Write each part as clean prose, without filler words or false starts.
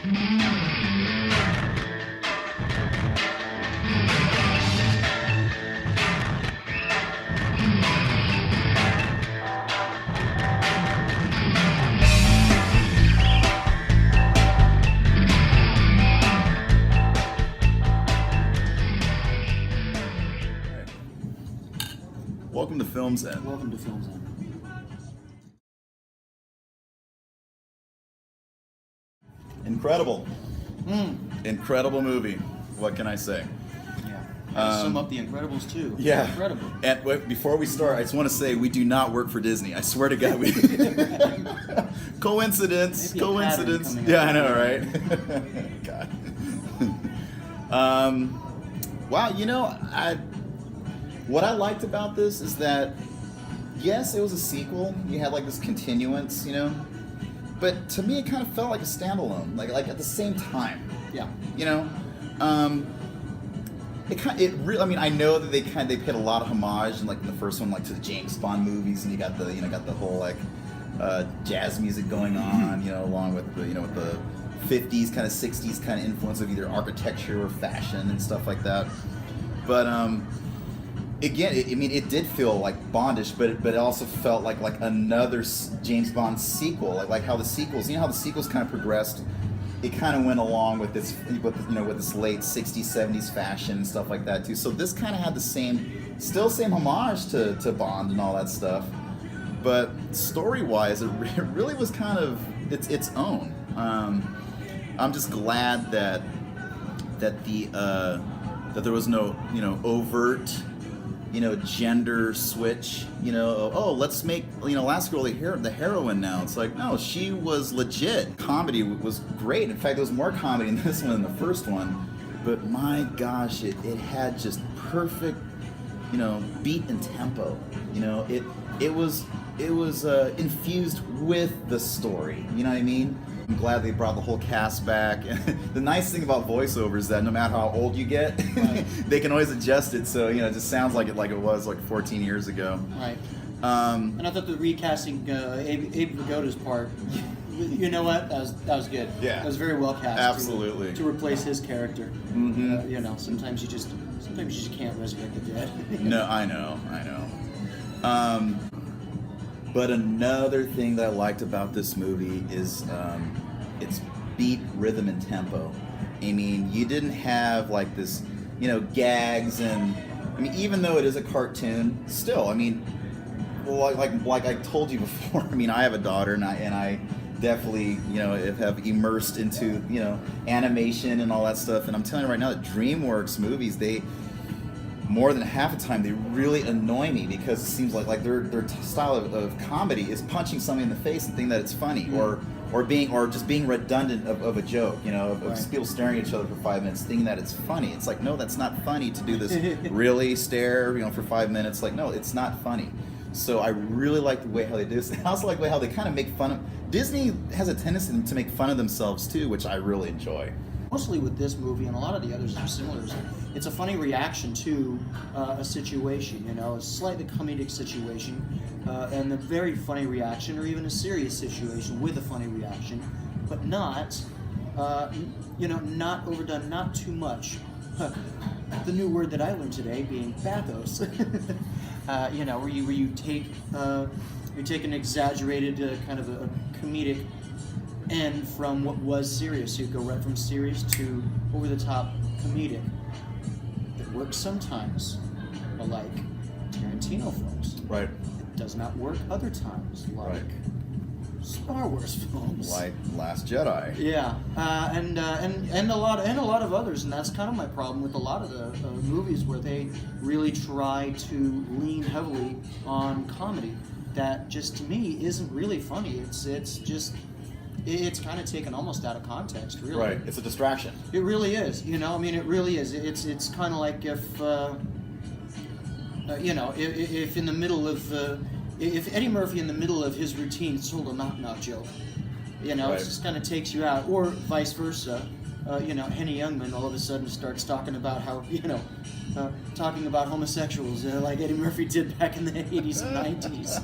Welcome to Films End. Welcome to Films End. Incredible. Incredible movie. What can I say? Yeah. Sum up The Incredibles too. Yeah. Incredible. And before we start, I just want to say we do not work for Disney. I swear to God, we. Coincidence. Maybe a Coincidence. pattern coming Yeah, up. I know, right? God. Wow. What I liked about this is that, yes, it was a sequel. You had like this continuance, but to me, it kind of felt like a standalone, like at the same time. Yeah. It really. I mean, I know that they paid a lot of homage, in the first one, to the James Bond movies, and you got the whole jazz music going on, along with the 50s kind of 60s kind of influence of either architecture or fashion and stuff like that. But again, it did feel like Bondish, but it also felt like another James Bond sequel, like how the sequels, how the sequels kind of progressed. It kind of went along with this, with this late '60s, '70s fashion and stuff like that too. So this kind of had the same homage to Bond and all that stuff, but story-wise, it really was kind of its own. I'm just glad that there was no overt gender switch, let's make, Last Girl the heroine now. It's like, no, she was legit. Comedy was great. In fact, there was more comedy in this one than the first one. But my gosh, it had just perfect, beat and tempo. It was infused with the story. You know what I mean? I'm glad they brought the whole cast back. The nice thing about voiceover is that no matter how old you get, Right. they can always adjust it, so it just sounds like it was 14 years ago. Right. And I thought the recasting Abe Vigoda's part, you know what? That was good. Yeah. That was very well cast. Absolutely. To replace his character. Mm-hmm. Sometimes you just can't resurrect the dead. No, I know. But another thing that I liked about this movie is its beat, rhythm, and tempo. I mean, you didn't have this, gags, and I mean, even though it is a cartoon, still, I mean, like I told you before, I mean, I have a daughter, and I definitely, have immersed into, animation and all that stuff. And I'm telling you right now that DreamWorks movies, more than half the time, they really annoy me because it seems like their style of comedy is punching somebody in the face and thinking that it's funny, or just being redundant of a joke, of Right. people staring at each other for 5 minutes thinking that it's funny. It's like, no, that's not funny to do this really stare, for 5 minutes. Like, no, it's not funny. So I really like the way how they do this. I also like the way how they kind of make fun of... Disney has a tendency to make fun of themselves too, which I really enjoy. Mostly with this movie and a lot of the others are similar. It's a funny reaction to a situation, a slightly comedic situation, and a very funny reaction, or even a serious situation with a funny reaction, but not, not overdone, not too much. The new word that I learned today being pathos. Where you take an exaggerated kind of a comedic end from what was serious. You go right from serious to over-the-top comedic. It works sometimes, like Tarantino films. Right. It does not work other times, like Right. Star Wars films. Like Last Jedi. Yeah, and a lot of others, and that's kind of my problem with a lot of the movies where they really try to lean heavily on comedy. That just to me isn't really funny. It's kind of taken almost out of context, really. Right. It's a distraction. It really is. It really is. It's kind of like if in the middle of if Eddie Murphy in the middle of his routine told a knock-knock joke, Right. it just kind of takes you out, or vice versa. Henny Youngman all of a sudden starts talking about how talking about homosexuals like Eddie Murphy did back in the 80s and 90s.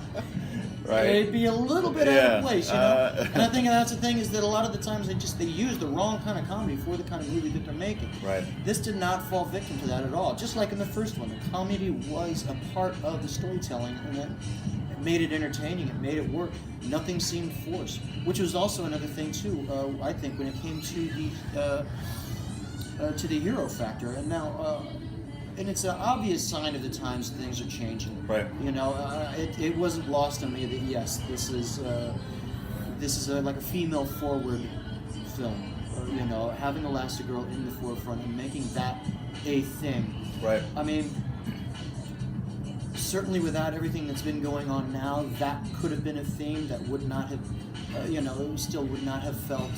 Right. it'd be a little bit out Yeah. of place, you know. And I think that's the thing is that a lot of the times they use the wrong kind of comedy for the kind of movie that they're making. Right. This did not fall victim to that at all. Just like in the first one, the comedy was a part of the storytelling, and it made it entertaining. It made it work. Nothing seemed forced, which was also another thing too. I think when it came to the hero factor, and now. And it's an obvious sign of the times things are changing. Right. You know, it wasn't lost on me that yes, this is like a female-forward film. You know, having Elastigirl in the forefront and making that a thing. Right. I mean, certainly without everything that's been going on now, that could have been a theme that would not have, it still would not have felt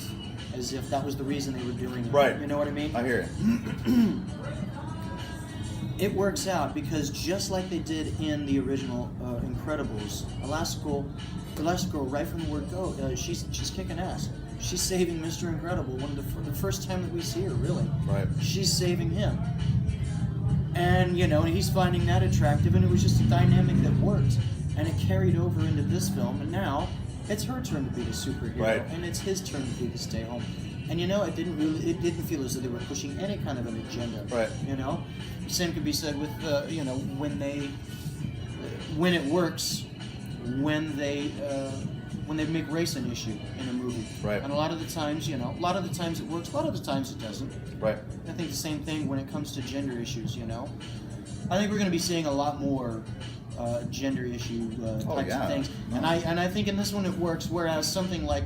as if that was the reason they were doing it. Right. You know what I mean? I hear it. It works out because just like they did in the original Incredibles, Elastigirl, right from the word go, she's kicking ass. She's saving Mr. Incredible. The first time that we see her, really. Right. She's saving him, and he's finding that attractive, and it was just a dynamic that worked, and it carried over into this film, and now it's her turn to be the superhero, Right. and it's his turn to be the stay home. And it didn't feel as though they were pushing any kind of an agenda. Right. Same could be said with when it works, when they make race an issue in a movie. Right. And a lot of the times it works, a lot of the times it doesn't. Right. I think the same thing when it comes to gender issues. I think we're going to be seeing a lot more gender issue types of things. No. And I think in this one it works. Whereas something like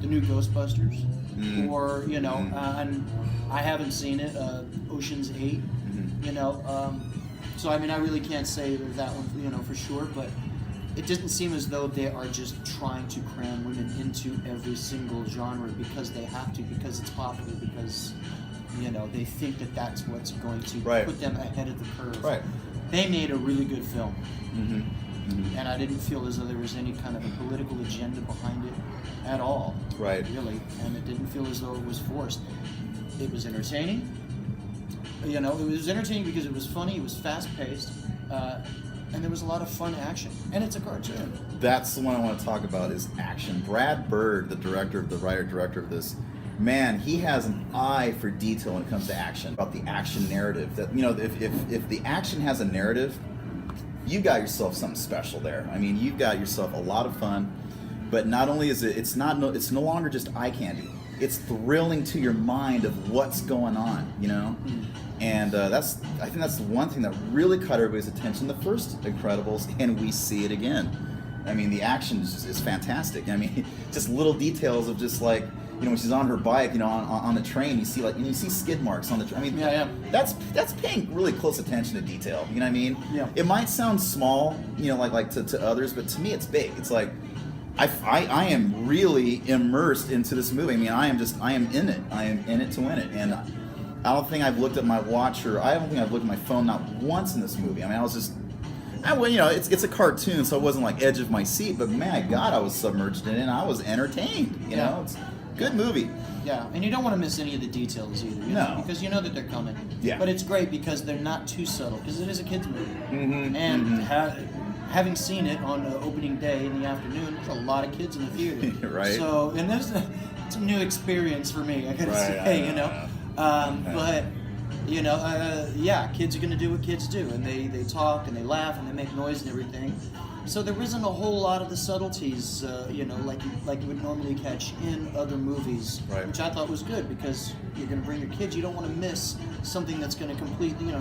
the new Ghostbusters, or and I haven't seen it, Ocean's 8. So I mean I really can't say that one for sure, but it doesn't seem as though they are just trying to cram women into every single genre because they have to, because it's popular, because they think that that's what's going to Right. put them ahead of the curve. Right. They made a really good film. Mm-hmm. Mm-hmm. And I didn't feel as though there was any kind of a political agenda behind it at all. Right. Really. And it didn't feel as though it was forced. It was entertaining. It was entertaining because it was funny, it was fast-paced, and there was a lot of fun action. And it's a cartoon. That's the one I want to talk about is action. Brad Bird, the writer-director of this, man, he has an eye for detail when it comes to action. About the action narrative. That if the action has a narrative, you got yourself something special there. I mean, you've got yourself a lot of fun. But not only is it's no longer just eye candy. It's thrilling to your mind of what's going on, And I think that's the one thing that really caught everybody's attention. The first Incredibles, and we see it again. I mean, the action is fantastic. I mean, just little details of just like, when she's on her bike, on the train, you see skid marks on the train. I mean, Yeah. that's paying really close attention to detail. You know what I mean? Yeah. It might sound small, like to others, but to me, it's big. It's like, I am really immersed into this movie. I mean, I am in it. I am in it to win it. And I don't think I've looked at my watch I don't think I've looked at my phone not once in this movie. I mean, it's a cartoon, so I wasn't like edge of my seat, but my God, I was submerged in it and I was entertained. It's a good movie. Yeah, and you don't want to miss any of the details either. No. Because you know that they're coming. Yeah. But it's great because they're not too subtle, because it is a kid's movie. Mm-hmm. And having seen it on opening day in the afternoon, there's a lot of kids in the theater. Right. So, and it's a new experience for me, I gotta Right, say, But, kids are going to do what kids do, and they talk and they laugh and they make noise and everything. So there isn't a whole lot of the subtleties, like you would normally catch in other movies, Right. which I thought was good because you're going to bring your kids. You don't want to miss something that's going to completely,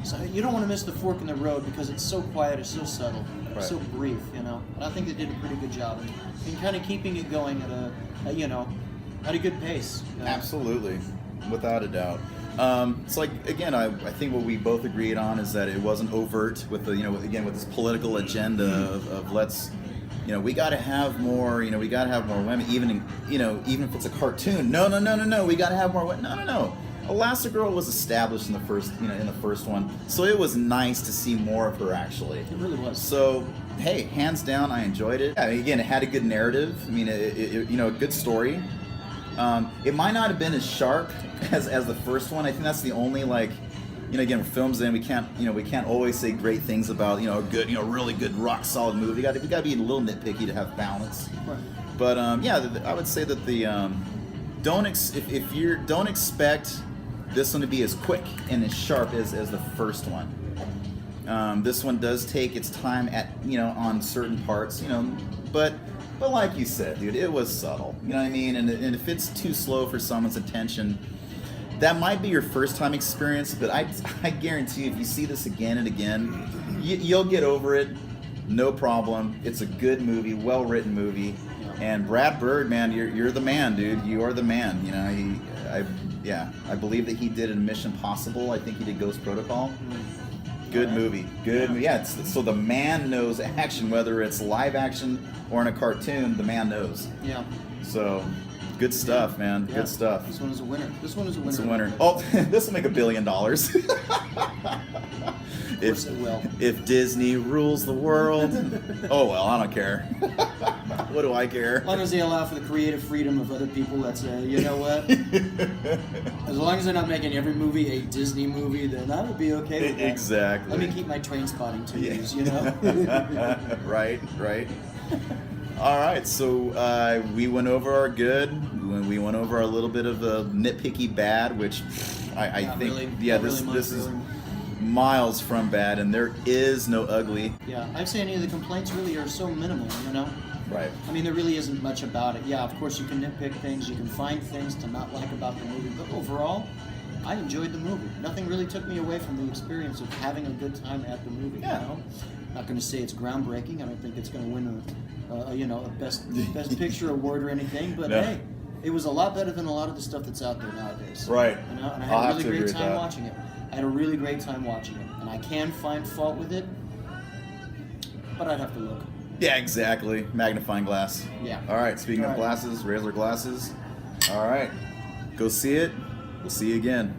so you don't want to miss the fork in the road because it's so quiet, it's so subtle, Right. so brief, And I think they did a pretty good job in kind of keeping it going at a good pace. Absolutely, without a doubt. It's like, again, I think what we both agreed on is that it wasn't overt with with this political agenda of let's, we got to have more, we got to have more women, even if it's a cartoon. No, we got to have more women. No. Elastigirl was established in the first one, so it was nice to see more of her actually. It really was. So, hey, hands down, I enjoyed it. I mean, again, it had a good narrative. I mean, a good story. It might not have been as sharp as the first one. I think that's the only again, films in, we can't always say great things about, a good, really good rock solid movie. We got to be a little nitpicky to have balance. Right. But I would say that don't expect this one to be as quick and as sharp as the first one. This one does take its time on certain parts, but like you said, dude, it was subtle. You know what I mean? And if it's too slow for someone's attention, that might be your first time experience, but I guarantee you, if you see this again and again, you'll get over it, no problem. It's a good movie, well written movie, and Brad Bird, man, you're the man, dude. You are the man. I believe that he did a Mission Impossible. I think he did Ghost Protocol. Good movie. Good movie. Yeah, so the man knows action, whether it's live action or in a cartoon, the man knows. Yeah. So, good stuff, man. Yeah. Good stuff. This one is a winner. It's a winner. Oh, this will make $1 billion. Of course it will. If Disney rules the world, oh well, I don't care. What do I care? As long as they allow for the creative freedom of other people that say, you know what? As long as they're not making every movie a Disney movie, then I would be okay with that. Exactly. Let me keep my train spotting tunes, Right. All right, so we went over our good. We went over a little bit of a nitpicky bad, which I think, really, this is miles from bad, and there is no ugly. Yeah, I'd say any of the complaints really are so minimal, Right. I mean, there really isn't much about it. Yeah, of course you can nitpick things, you can find things to not like about the movie, but overall, I enjoyed the movie. Nothing really took me away from the experience of having a good time at the movie. Yeah. Not going to say it's groundbreaking. I don't think it's going to win a best picture award or anything. But No. hey, it was a lot better than a lot of the stuff that's out there nowadays. Right. And I I'll had a have to really agree great with time that. watching it. I had a really great time watching it, and I can find fault with it, but I'd have to look. Yeah, exactly. Magnifying glass. Yeah. All right. Speaking All of right. glasses, Razer glasses. All right. Go see it. We'll see you again.